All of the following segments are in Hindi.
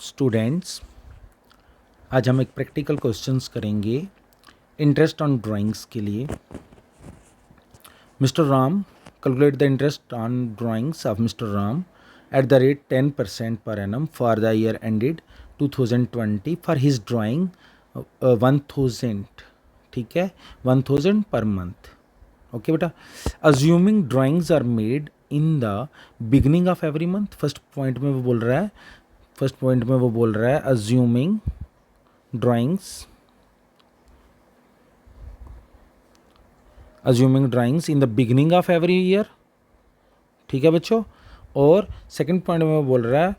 स्टूडेंट्स, आज हम एक प्रैक्टिकल क्वेश्चंस करेंगे इंटरेस्ट ऑन ड्राइंग्स के लिए। Mister Ram calculate the interest on drawings of mister Ram at the rate 10% per annum for the year ended 2020 for his drawing 1000, ठीक है, 1000 पर मंथ। ओके बेटा, assuming drawings are made in the beginning of every month. First point में वो बोल रहा है assuming drawings in the beginning of every year, ठीक है बच्चों। और सेकंड पॉइंट में वो बोल रहा है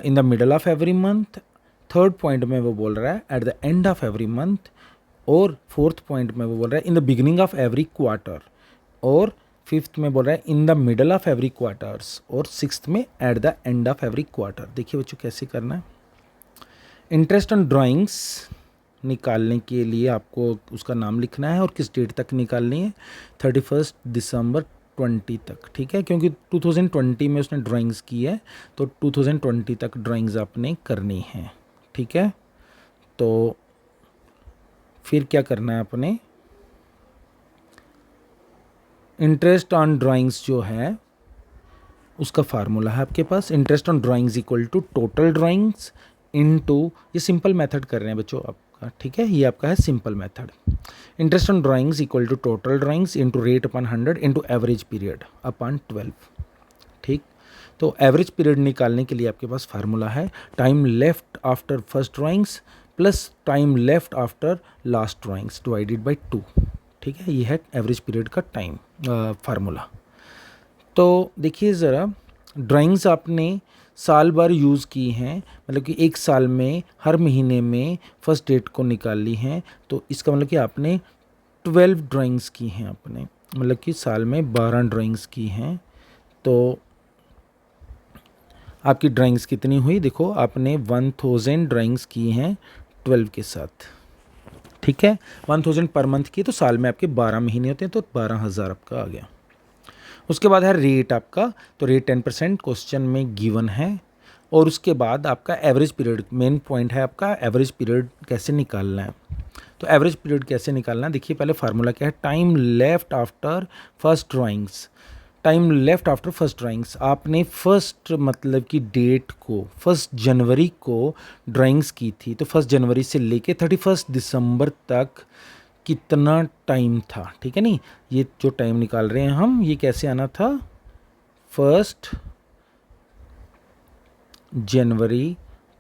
in the middle of every month. Third point में वो बोल रहा है at the end of every month. और फोर्थ पॉइंट में वो बोल रहा है इन the beginning of every quarter. और फिफ्थ में बोल रहा है in the middle of every quarters. और सिक्स्थ में at the end of every quarter. देखिए बच्चों कैसे करना है। इंटरेस्ट ऑन ड्राइंग्स निकालने के लिए आपको उसका नाम लिखना है और किस डेट तक निकालनी है, 31 दिसंबर 20 तक, ठीक है, क्योंकि 2020 में उसने ड्राइंग्स की है तो 2020 तक ड्राइंग्स आपने करनी है, ठीक है। तो फिर क्या करना है आपने, इंटरेस्ट ऑन ड्राइंग्स जो है उसका फार्मूला है आपके पास। Interest on drawings equal to total drawings into, ये सिंपल मेथड कर रहे हैं बच्चों आपका, ठीक है, ये आपका है simple method. Interest on drawings equal to total drawings into rate upon 100 into average period upon 12, ठीक। तो एवरेज पीरियड निकालने के लिए आपके पास फार्मूला है time left after first drawings plus time left after last drawings divided by 2, ठीक है, ये है एवरेज पीरियड का टाइम फार्मूला। तो देखिए ज़रा, ड्राइंग्स आपने साल भर यूज़ की हैं, मतलब कि एक साल में हर महीने में फर्स्ट डेट को निकाल ली हैं, तो इसका मतलब कि आपने 12 ड्राइंग्स की हैं आपने, मतलब कि साल में 12 ड्राइंग्स की हैं। तो आपकी ड्राइंग्स कितनी हुई, देखो आपने 1000 ड्राइंग्स की हैं 12 के साथ, ठीक है। 1000 पर मंथ की, तो साल में आपके 12 महीने होते हैं, तो 12,000 आपका आ गया। उसके बाद है रेट आपका, तो रेट 10% क्वेश्चन में गिवन है। और उसके बाद आपका एवरेज पीरियड, मेन पॉइंट है आपका एवरेज पीरियड कैसे निकालना है। तो एवरेज पीरियड कैसे निकालना है, देखिए पहले फार्मूला क्या है, time left after first drawings. Time left after first drawings, आपने फर्स्ट मतलब कि डेट को 1 जनवरी को ड्राइंग्स की थी, तो 1 जनवरी से लेके 31 दिसंबर तक कितना टाइम था, ठीक है। नहीं, ये जो टाइम निकाल रहे हैं हम, ये कैसे आना था, 1 जनवरी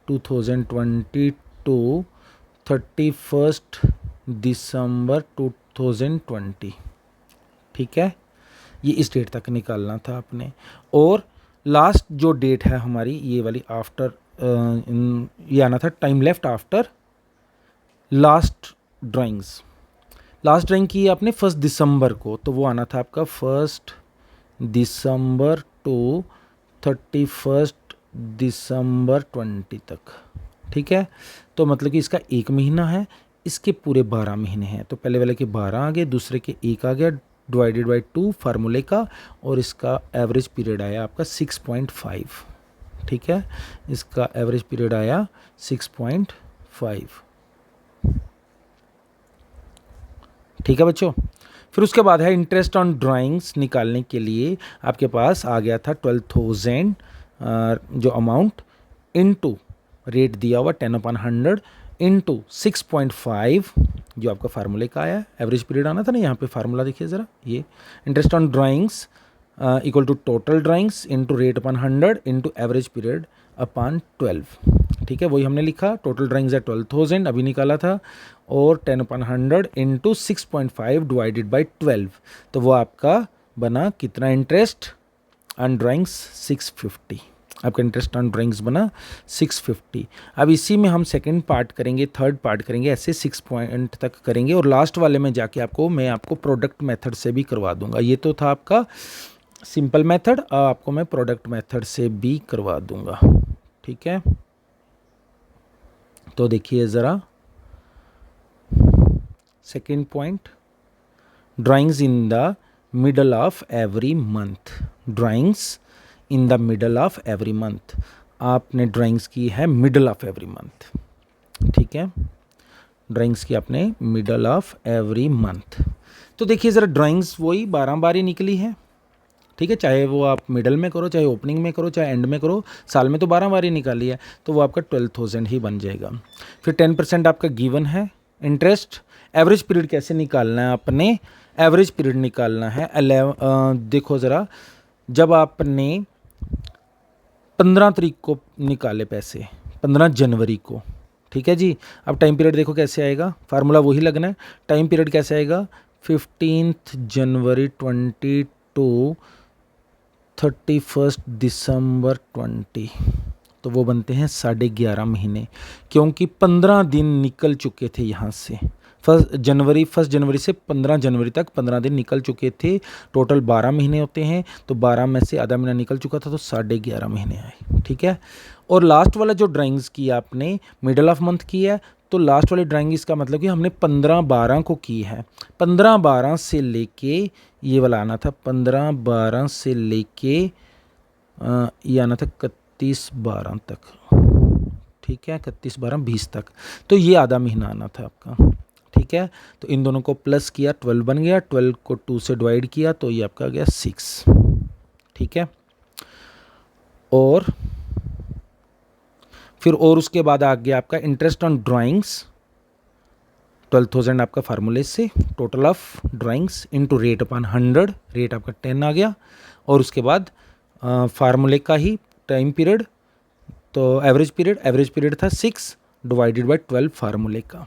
2020 टू 31 दिसंबर 2020, ठीक है, ये इस डेट तक निकालना था आपने। और लास्ट जो डेट है हमारी ये वाली आफ्टर, ये आना था time left after last drawings. Last drawing की आपने 1 दिसंबर को, तो वो आना था आपका 1 दिसंबर टू 31 दिसंबर 20 तक, ठीक है। तो मतलब कि इसका एक महीना है, इसके पूरे 12 महीने हैं, तो पहले वाले के 12 आ गए, दूसरे के 1 आ गया, डिवाइडेड बाई 2 फार्मूले का, और इसका एवरेज पीरियड आया आपका 6.5, ठीक है, इसका एवरेज पीरियड आया 6.5, ठीक है बच्चों। फिर उसके बाद है इंटरेस्ट ऑन ड्राइंग्स निकालने के लिए आपके पास आ गया था 12,000 जो अमाउंट, इनटू रेट दिया हुआ 10/100 इनटू 6.5 जो आपका फार्मूले का आया, एवरेज पीरियड आना था ना, यहाँ पे फार्मूला देखिए ज़रा, ये interest on drawings equal to total drawings into rate upon 100 into average period upon 12, ठीक है, वही हमने लिखा। टोटल ड्राइंग्स है 12,000 अभी निकाला था, और 10/100 इंटू 6.5 डिवाइडेड बाई 12, तो वो आपका बना कितना, इंटरेस्ट ऑन ड्राइंग्स 650, आपका इंटरेस्ट ऑन ड्राइंग्स बना 650। अब इसी में हम सेकंड पार्ट करेंगे, थर्ड पार्ट करेंगे, ऐसे 6 पॉइंट तक करेंगे, और लास्ट वाले में जाके मैं आपको प्रोडक्ट मेथड से भी करवा दूंगा। ये तो था आपका सिंपल मेथड, आपको मैं प्रोडक्ट मेथड से भी करवा दूंगा, ठीक है। तो देखिए ज़रा second point, drawings in the middle of every month. Drawings in the middle of every month, आपने ड्राइंग्स की है मिडल ऑफ एवरी मंथ, ठीक है, ड्राइंग्स की आपने मिडल ऑफ एवरी मंथ। तो देखिए ज़रा ड्राइंग्स वही 12 बार ही निकली है, ठीक है, चाहे वो आप मिडल में करो, चाहे ओपनिंग में करो, चाहे एंड में करो, साल में तो 12 बार ही निकाली है, तो वो आपका 12,000 ही बन जाएगा। फिर 10% आपका गिवन है इंटरेस्ट। एवरेज पीरियड कैसे निकालना है आपने, एवरेज पीरियड निकालना है देखो ज़रा, जब आपने 15 तारीख को निकाले पैसे, 15 जनवरी को, ठीक है जी, अब टाइम पीरियड देखो कैसे आएगा, फार्मूला वही लगना है। टाइम पीरियड कैसे आएगा, 15 जनवरी 22 31 दिसंबर 20, तो वो बनते हैं 11.5 महीने, क्योंकि 15 दिन निकल चुके थे यहाँ से। 1 जनवरी से 15 जनवरी तक 15 दिन निकल चुके थे, टोटल 12 महीने होते हैं, तो 12 में से आधा महीना निकल चुका था, तो 11.5 महीने आए, ठीक है। और लास्ट वाला जो ड्राइंग्स की आपने मिडल ऑफ मंथ की है, तो लास्ट वाली ड्राइंग इसका मतलब कि हमने 15-12 को की है। 15-12 से लेके ये वाला आना था, 15-12 से लेके ये आना था 31-12 तक, ठीक है, 31-12-20 तक, तो ये आधा महीना आना था आपका, ठीक है। तो इन दोनों को प्लस किया, 12 बन गया, 12 को 2 से डिवाइड किया, तो ये आपका आ गया 6, ठीक है। और फिर और उसके बाद आ गया आपका इंटरेस्ट ऑन ड्राइंग्स, 12,000 आपका फार्मूले से, total of drawings into rate upon 100, rate आपका 10 आ गया। और उसके बाद फार्मूले का ही टाइम पीरियड, तो एवरेज पीरियड था 6 डिवाइडेड बाय 12 फार्मूले का,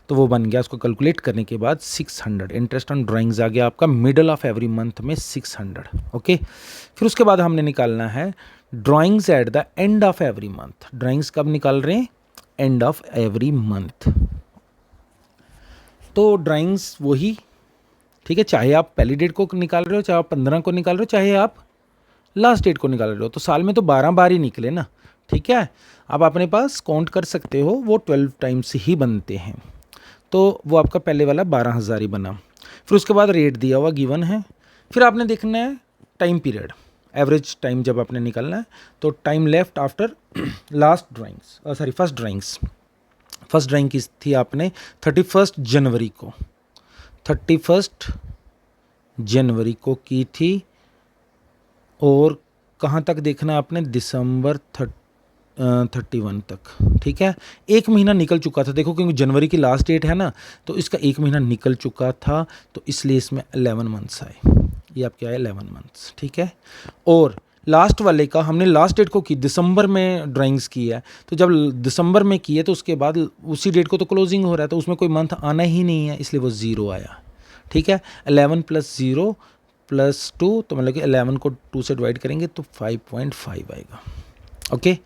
तो वो बन गया, उसको कैलकुलेट करने के बाद 600। इंटरेस्ट ऑन ड्राइंग्स आ गया आपका मिडल ऑफ एवरी मंथ में 600, ओके। फिर उसके बाद हमने निकालना है drawings at the end of every month. Drawings कब निकाल रहे हैं, एंड ऑफ एवरी मंथ। तो ड्राइंग्स वही, ठीक है, चाहे आप पहली डेट को निकाल रहे हो, चाहे आप 15 को निकाल रहे हो, चाहे आप लास्ट डेट को निकाल रहे हो, तो साल में तो 12 बार ही निकले ना, ठीक है। आप अपने पास काउंट कर सकते हो, वो 12 टाइम्स ही बनते हैं, तो वो आपका पहले वाला 12,000 ही बना। फिर उसके बाद रेट दिया हुआ गिवन है। फिर आपने देखना है टाइम पीरियड, एवरेज टाइम जब आपने निकालना है, तो time left after last drawings, first drawing की थी आपने 31 जनवरी को, 31 जनवरी को की थी, और कहाँ तक देखना आपने, दिसंबर 31 तक, ठीक है। एक महीना निकल चुका था, देखो क्योंकि जनवरी की लास्ट डेट है ना, तो इसका एक महीना निकल चुका था, तो इसलिए इसमें 11 मंथ्स आए, ये आपके आए 11 मंथ्स, ठीक है। और लास्ट वाले का हमने लास्ट डेट को की, दिसंबर में ड्राइंग्स की है, तो जब दिसंबर में की है तो उसके बाद उसी डेट को तो क्लोजिंग हो रहा है, तो उसमें कोई मंथ आना ही नहीं है, इसलिए वो 0 आया, ठीक है। 11 + 0 + 2, तो मतलब कि 11 को 2 से डिवाइड करेंगे तो 5.5 आएगा, ओके।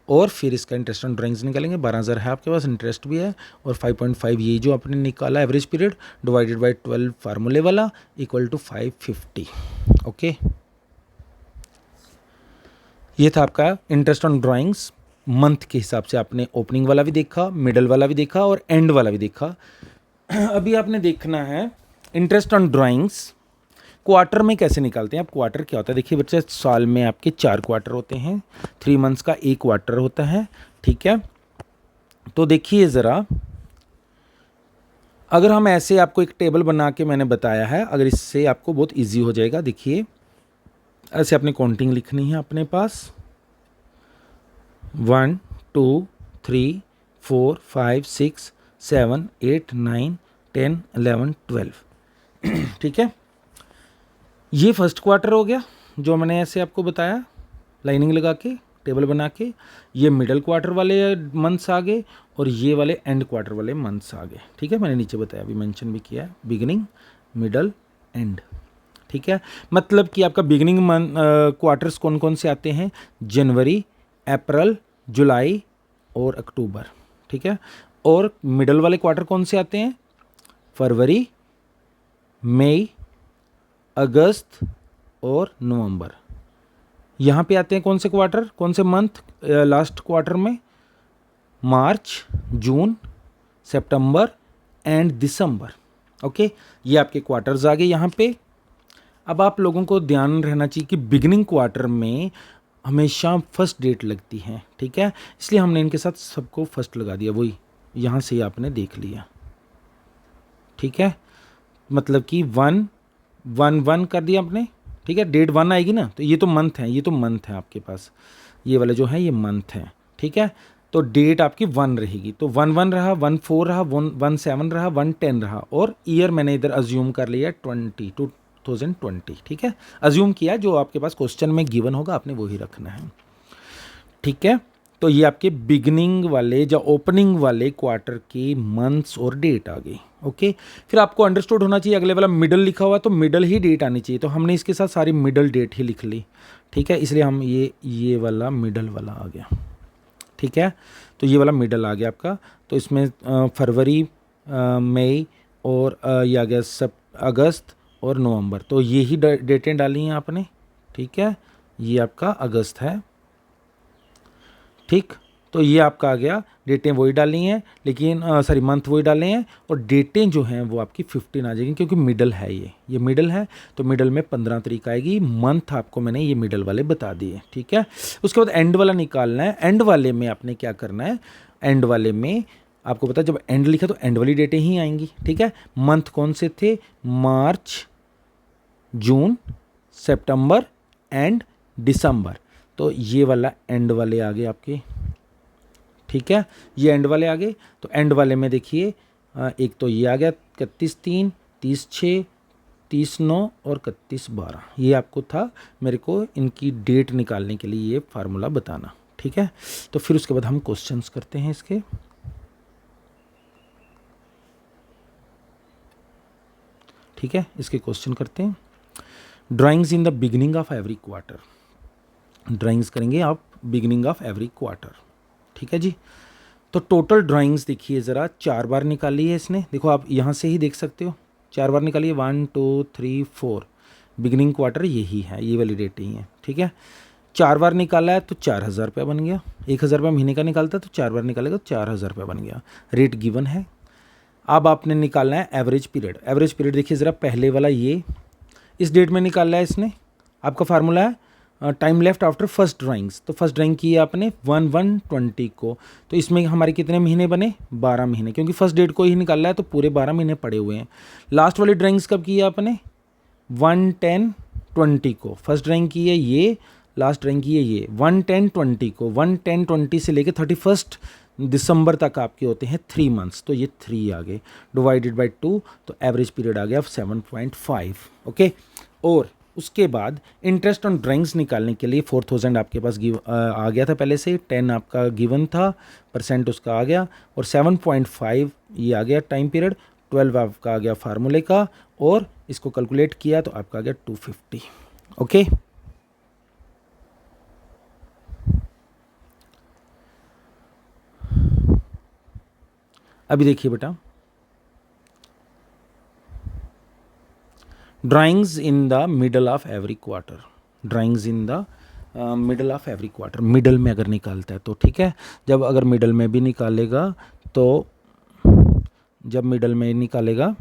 और फिर इसका इंटरेस्ट ऑन ड्राइंग्स निकालेंगे, 12,000 है आपके पास, इंटरेस्ट भी है, और 5.5 ये जो आपने निकाला एवरेज पीरियड डिवाइडेड बाय 12 फार्मूले वाला इक्वल टू 550, ओके। ये था आपका इंटरेस्ट ऑन ड्राइंग्स मंथ के हिसाब से। आपने ओपनिंग वाला भी देखा, मिडल वाला भी देखा, और एंड वाला भी देखा। अभी आपने देखना है इंटरेस्ट ऑन ड्राइंग्स क्वार्टर में कैसे निकालते हैं। अब क्वार्टर क्या होता है, देखिए बच्चे, साल में आपके 4 क्वार्टर होते हैं, 3 मंथ्स का 1 क्वार्टर होता है, ठीक है। तो देखिए ज़रा, अगर हम ऐसे आपको एक टेबल बना के मैंने बताया है, अगर इससे आपको बहुत इजी हो जाएगा। देखिए ऐसे अपनी काउंटिंग लिखनी है अपने पास, 1 2 3 4 5 6 7 8 9 10 11 12 ठीक है। ये फर्स्ट क्वार्टर हो गया जो मैंने ऐसे आपको बताया लाइनिंग लगा के टेबल बना के। ये मिडल क्वार्टर वाले मंथ्स आ गए और ये वाले एंड क्वार्टर वाले मंथ्स आ गए, ठीक है। मैंने नीचे बताया, अभी मेंशन भी किया है, बिगिनिंग मिडल एंड, ठीक है। मतलब कि आपका बिगिनिंग मंथ क्वार्टर्स कौन कौन से आते हैं, जनवरी, अप्रैल, जुलाई और अक्टूबर, ठीक है। और मिडल वाले क्वार्टर कौन से आते हैं, फरवरी, मई, अगस्त और नवंबर। यहाँ पे आते हैं कौन से क्वार्टर, कौन से मंथ लास्ट क्वार्टर में, मार्च, जून, सितंबर एंड दिसंबर, ओके। ये आपके क्वार्टर्स आ गए यहाँ पे। अब आप लोगों को ध्यान रहना चाहिए कि बिगिनिंग क्वार्टर में हमेशा फर्स्ट डेट लगती है, ठीक है, इसलिए हमने इनके साथ सबको फर्स्ट लगा दिया, वही यहाँ से ही आपने देख लिया, ठीक है, मतलब कि 1 1 1 कर दिया आपने, ठीक है, डेट 1 आएगी ना, तो ये तो मंथ है, ये तो मंथ है आपके पास, ये वाला जो है ये मंथ है, ठीक है, तो डेट आपकी 1 रहेगी, तो 1 1 रहा, 1 4 रहा, 1 7 रहा, 1 10 रहा, और ईयर मैंने इधर अज्यूम कर लिया 2020, ठीक है, अज्यूम किया, जो आपके पास क्वेश्चन में गिवन होगा आपने वही रखना है, ठीक है। तो ये आपके बिगिनिंग वाले या ओपनिंग वाले क्वार्टर के मंथ्स और डेट आ गई, ओके। फिर आपको अंडरस्टूड होना चाहिए, अगले वाला मिडल लिखा हुआ तो मिडल ही डेट आनी चाहिए, तो हमने इसके साथ सारी मिडल डेट ही लिख ली, ठीक है, इसलिए हम ये वाला मिडल वाला आ गया, ठीक है, तो ये वाला मिडल आ गया आपका, तो इसमें फरवरी, मई और ये आ गया अगस्त और नवंबर, तो ये ही डेटें डाली हैं आपने, ठीक है, ये आपका अगस्त है, ठीक, तो ये आपका आ गया, डेटें वही डाली हैं, लेकिन सॉरी मंथ वही डाले हैं, और डेटें जो हैं वो आपकी 15 आ जाएगी, क्योंकि मिडल है, ये मिडल है, तो मिडल में 15 तारीख आएगी, मंथ आपको मैंने ये मिडल वाले बता दिए, ठीक है। उसके बाद एंड वाला निकालना है, एंड वाले में आपने क्या करना है, एंड वाले में आपको पता है जब एंड लिखा तो एंड वाली डेटें ही आएंगी, ठीक है, मंथ कौन से थे, मार्च, जून, सितंबर एंड दिसंबर, तो ये वाला एंड वाले आ गए आपके, ठीक है, ये एंड वाले आ गए, तो एंड वाले में देखिए एक तो ये आ गया 31/3, 30/6, 30/9 और 31/12, ये आपको था मेरे को इनकी डेट निकालने के लिए ये फार्मूला बताना, ठीक है। तो फिर उसके बाद हम क्वेश्चंस करते हैं इसके, ठीक है, इसके क्वेश्चन करते हैं। Drawings in the beginning of every quarter, drawings करेंगे आप बिगिनिंग ऑफ एवरी क्वार्टर, ठीक है जी। तो टोटल ड्राइंग्स देखिए ज़रा 4 बार निकाली है इसने, देखो आप यहाँ से ही देख सकते हो, 4 बार निकालिए, 1 2 3 4, बिगिनिंग क्वार्टर यही है, ये वाली डेट ही है, ठीक है, 4 बार निकाला है तो 4000 रुपया बन गया, 1000 रुपया महीने का निकालता है तो 4 बार निकालेगा तो 4000 रुपया बन गया, रेट गिवन है। अब आपने निकालना है एवरेज पीरियड, एवरेज पीरियड देखिए ज़रा, पहले वाला ये इस डेट में निकाला है इसने, आपका फार्मूला है time left after first drawings, तो फर्स्ट ड्राइंग की है आपने 1/1/20 को, तो इसमें हमारे कितने महीने बने, 12 महीने, क्योंकि फर्स्ट डेट को ही निकाला है तो पूरे 12 महीने पड़े हुए हैं। लास्ट वाली ड्राइंग्स कब की है आपने, 1/10/20 को, फर्स्ट ड्राइंग की है ये, लास्ट ड्राइंग की है ये, 1/10/20 को, 1/10/20 से लेकर 31 दिसंबर तक आपके होते हैं 3 मंथ्स, तो ये 3 आ गए, डिवाइडेड बाई 2, तो एवरेज पीरियड आ गया 7.5, ओके। और उसके बाद इंटरेस्ट ऑन ड्राइंग्स निकालने के लिए 4000 आपके पास आ गया था पहले से, 10 आपका गिवन था, परसेंट उसका आ गया, और 7.5 ये आ गया टाइम पीरियड, 12 आपका आ गया फार्मूले का, और इसको कैलकुलेट किया तो आपका आ गया 250, ओके। अभी देखिए बेटा, drawings in the middle of every quarter, drawings in the middle of every quarter, middle में अगर निकालता है तो ठीक है, जब अगर मिडल में भी निकालेगा तो, जब मिडल में निकालेगा